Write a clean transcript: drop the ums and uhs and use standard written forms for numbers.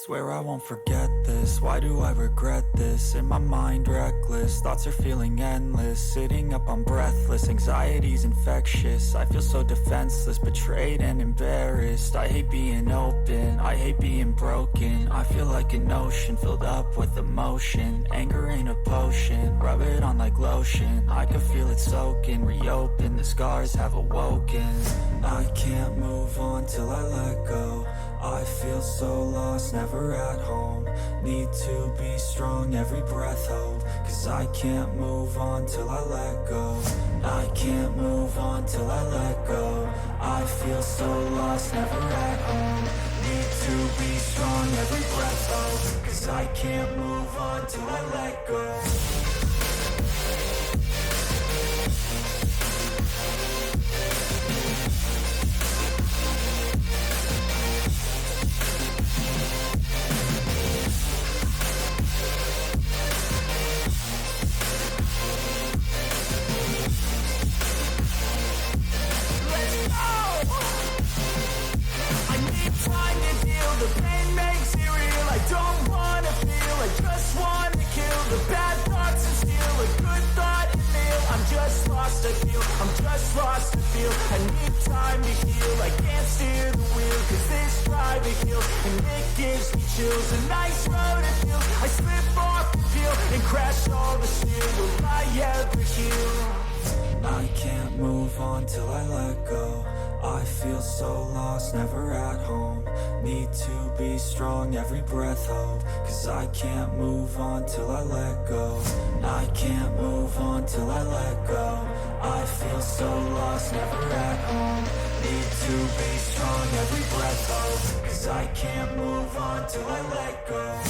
Swear I won't forget this, why do I regret this? In my mind reckless, thoughts are feeling endless. Sitting up I'm breathless, anxiety's infectious. I feel so defenseless, betrayed and embarrassed. I hate being open, I hate being broken. I feel like an ocean filled up with emotion. Anger ain't a potion, rub it on like lotion. I can feel it soaking, reopen, the scars have awoken. I can't move on till I let go. I feel so lost, never at home. Need to be strong, every breath hope. Cause I can't move on till I let go. I can't move on till I let go. I feel so lost, never at home. Need to be strong, every breath hope. Cause I can't move on till I let go. The pain makes it real. I don't wanna feel, I just wanna kill the bad thoughts and steal a good thought and live. I'm just lost to feel, I'm just lost to feel. I need time to heal, I can't steer the wheel. Cause this drive it kills, and it gives me chills. A nice road it feels, I slip off the peel and crash all the steel. Will I ever heal? I can't move on till I let go. I feel so lost, never at home. Need to be strong, every breath hope. Cause I can't move on till I let go. I can't move on till I let go. I feel so lost, never at home. Need to be strong, every breath hope. Cause I can't move on till I let go.